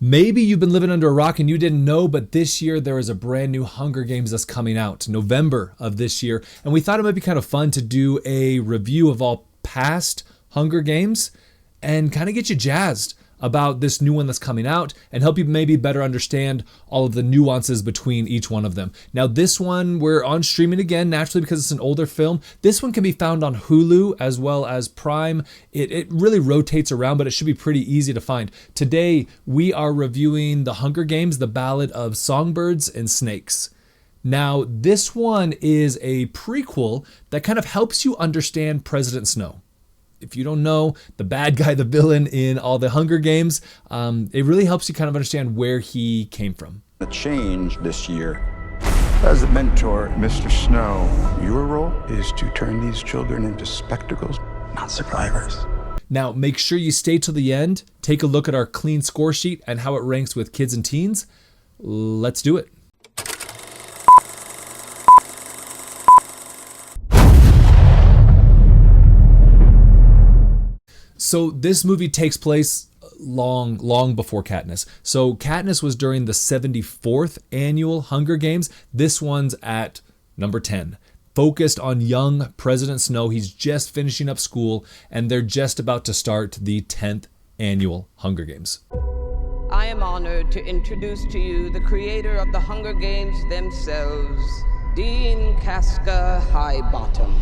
Maybe you've been living under a rock and you didn't know, but this year there is a brand new Hunger Games that's coming out, November of this year. And we thought it might be kind of fun to do a review of all past Hunger Games and kind of get you jazzed about this new one that's coming out and help you maybe better understand all of the nuances between each one of them. Now this one, we're on streaming again, naturally, because it's an older film. This one can be found on Hulu as well as Prime. It really rotates around, but it should be pretty easy to find. Today, we are reviewing The Hunger Games, The Ballad of Songbirds and Snakes. Now, this one is a prequel that kind of helps you understand President Snow. If you don't know, the bad guy, the villain in all the Hunger Games, it really helps you kind of understand where he came from. A change this year. As a mentor, Mr. Snow, your role is to turn these children into spectacles, not survivors. Now, make sure you stay till the end. Take a look at our clean score sheet and how it ranks with kids and teens. Let's do it. So this movie takes place long before Katniss. So Katniss was during the 74th annual Hunger Games. This one's at number 10. Focused on young President Snow. He's just finishing up school and they're just about to start the 10th annual Hunger Games. I am honored to introduce to you the creator of the Hunger Games themselves, Dean Casca Highbottom.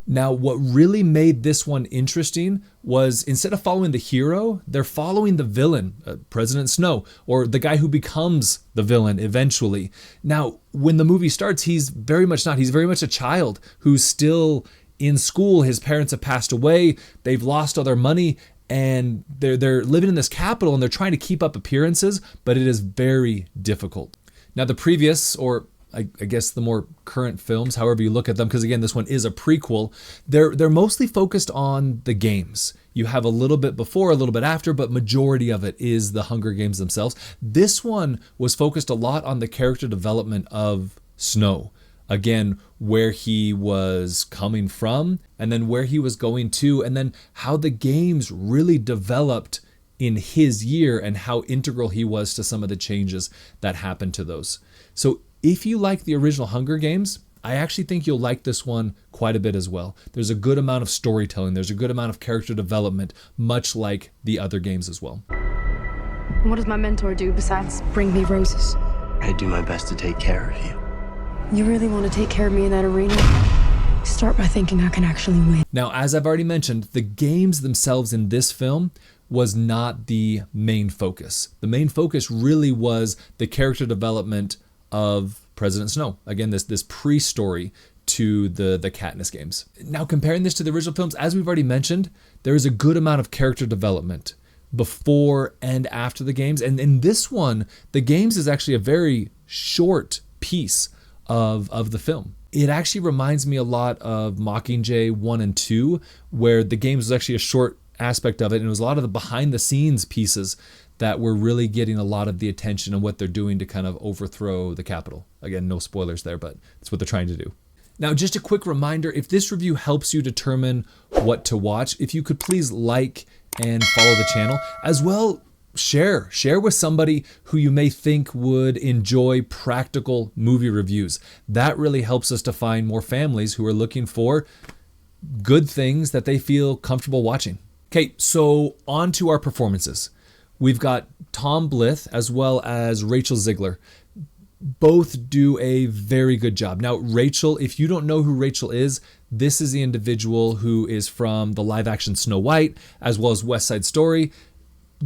Now, what really made this one interesting was instead of following the hero, they're following the villain, President Snow, or the guy who becomes the villain eventually. Now, when the movie starts, he's very much not. He's very much a child who's still in school. His parents have passed away. They've lost all their money, and they're living in this capital, and they're trying to keep up appearances, but it is very difficult. Now, the previous, or I guess the more current films, however you look at them, because again, this one is a prequel, they're mostly focused on the games. You have a little bit before, a little bit after, but majority of it is the Hunger Games themselves. This one was focused a lot on the character development of Snow. Again, where he was coming from, and then where he was going to, and then how the games really developed in his year and how integral he was to some of the changes that happened to those. So if you like the original Hunger Games, I actually think you'll like this one quite a bit as well. There's a good amount of storytelling. There's a good amount of character development, much like the other games as well. What does my mentor do besides bring me roses? I do my best to take care of you. You really want to take care of me in that arena? Start by thinking I can actually win. Now, as I've already mentioned, the games themselves in this film was not the main focus. The main focus really was the character development of President Snow. Again, this pre-story to the Katniss games. Now, comparing this to the original films, as we've already mentioned, there is a good amount of character development before and after the games. And in this one, the games is actually a very short piece of the film. It actually reminds me a lot of Mockingjay 1 and 2, where the games was actually a short aspect of it, and it was a lot of the behind the scenes pieces that were really getting a lot of the attention and what they're doing to kind of overthrow the Capitol. Again, no spoilers there, but it's what they're trying to do. Now, just a quick reminder, if this review helps you determine what to watch, if you could please like and follow the channel, as well share with somebody who you may think would enjoy practical movie reviews. That really helps us to find more families who are looking for good things that they feel comfortable watching. Okay, so on to our performances. We've got Tom Blyth as well as Rachel Zegler. Both do a very good job. Now, Rachel, if you don't know who Rachel is, this is the individual who is from the live action Snow White as well as West Side Story.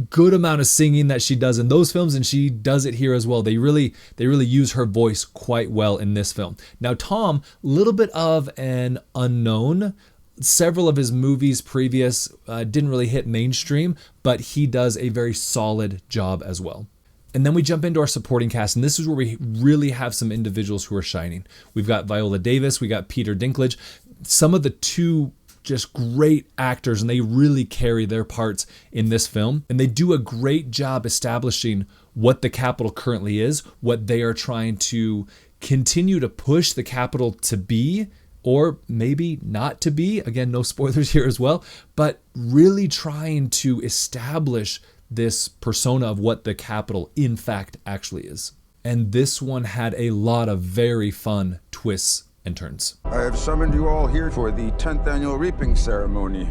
Good amount of singing that she does in those films, and she does it here as well. They really use her voice quite well in this film. Now, Tom, a little bit of an unknown. Several of his movies previous didn't really hit mainstream, but he does a very solid job as well. And then we jump into our supporting cast, and this is where we really have some individuals who are shining. We've got Viola Davis, we got Peter Dinklage, some of the two just great actors, and they really carry their parts in this film. And they do a great job establishing what the Capitol currently is, what they are trying to continue to push the Capitol to be, or maybe not to be. Again, no spoilers here as well, but really trying to establish this persona of what the Capitol in fact actually is. And this one had a lot of very fun twists and turns. I have summoned you all here for the 10th annual reaping ceremony,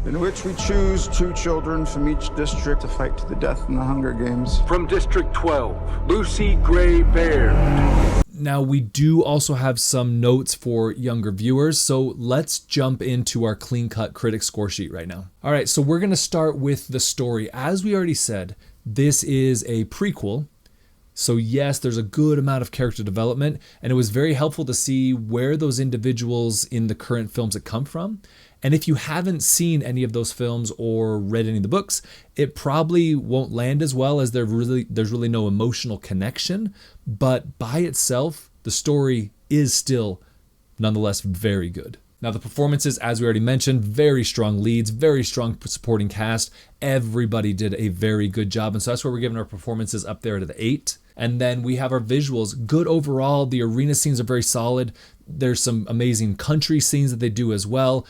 in which we choose 2 children from each district to fight to the death in the Hunger Games. From District 12, Lucy Gray Baird. Now, we do also have some notes for younger viewers, so let's jump into our clean-cut critic score sheet right now. All right, so we're going to start with the story. As we already said, this is a prequel. So yes, there's a good amount of character development, and it was very helpful to see where those individuals in the current films had come from. And if you haven't seen any of those films or read any of the books, it probably won't land as well as there's really no emotional connection. But by itself, the story is still nonetheless very good. Now, the performances, as we already mentioned, very strong leads, very strong supporting cast. Everybody did a very good job. And so that's where we're giving our performances up there to the 8. And then we have our visuals, good overall. The arena scenes are very solid. There's some amazing country scenes that they do as well.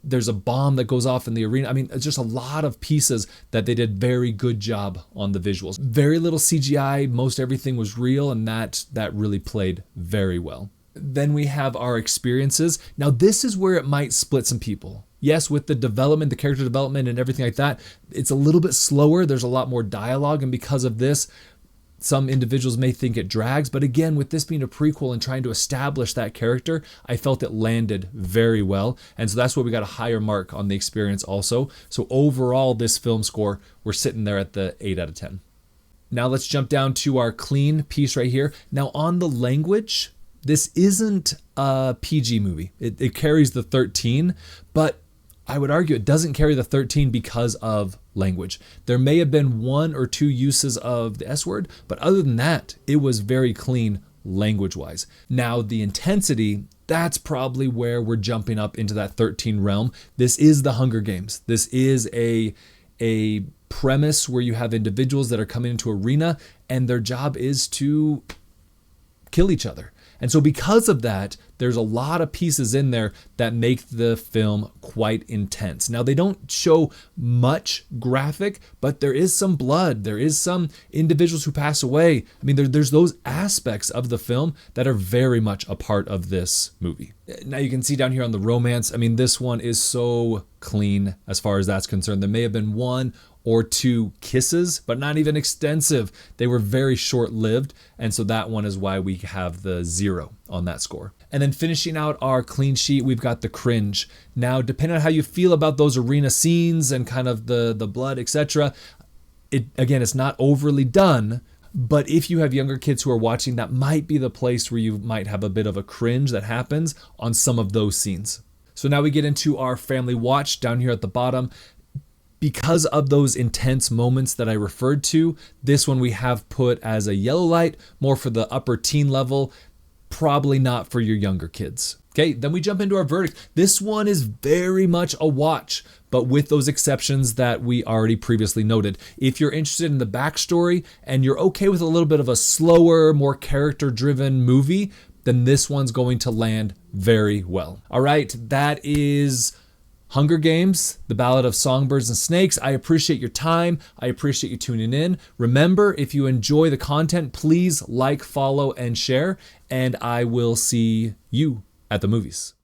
There's a bomb that goes off in the arena. I mean, it's just a lot of pieces that they did very good job on the visuals. Very little CGI. Most everything was real, and that really played very well. Then we have our experiences. Now, this is where it might split some people. Yes, with the development, the character development and everything like that, it's a little bit slower. There's a lot more dialogue, and because of this, some individuals may think it drags, but again, with this being a prequel and trying to establish that character, I felt it landed very well. And so that's why we got a higher mark on the experience also. So overall, this film score, we're sitting there at the 8 out of 10. Now let's jump down to our clean piece right here. Now on the language, this isn't a PG movie. It carries the 13, but I would argue it doesn't carry the 13 because of language. There may have been 1 or 2 uses of the S word, but other than that, it was very clean language-wise. Now, the intensity, that's probably where we're jumping up into that 13 realm. This is the Hunger Games. This is a premise where you have individuals that are coming into arena and their job is to kill each other. And so because of that, there's a lot of pieces in there that make the film quite intense. Now, they don't show much graphic, but there is some blood. There is some individuals who pass away. I mean, there's those aspects of the film that are very much a part of this movie. Now, you can see down here on the romance, I mean, this one is so clean as far as that's concerned. There may have been 1 or 2 kisses, but not even extensive. They were very short-lived, and so that one is why we have the 0 on that score. And then finishing out our clean sheet, we've got the cringe. Now, depending on how you feel about those arena scenes and kind of the blood, etc., it's not overly done, but if you have younger kids who are watching, that might be the place where you might have a bit of a cringe that happens on some of those scenes. So now we get into our family watch down here at the bottom. Because of those intense moments that I referred to, this one we have put as a yellow light, more for the upper teen level, probably not for your younger kids. Okay, then we jump into our verdict. This one is very much a watch, but with those exceptions that we already previously noted. If you're interested in the backstory and you're okay with a little bit of a slower, more character-driven movie, then this one's going to land very well. All right, that is Hunger Games, The Ballad of Songbirds and Snakes. I appreciate your time. I appreciate you tuning in. Remember, if you enjoy the content, please like, follow, and share, and I will see you at the movies.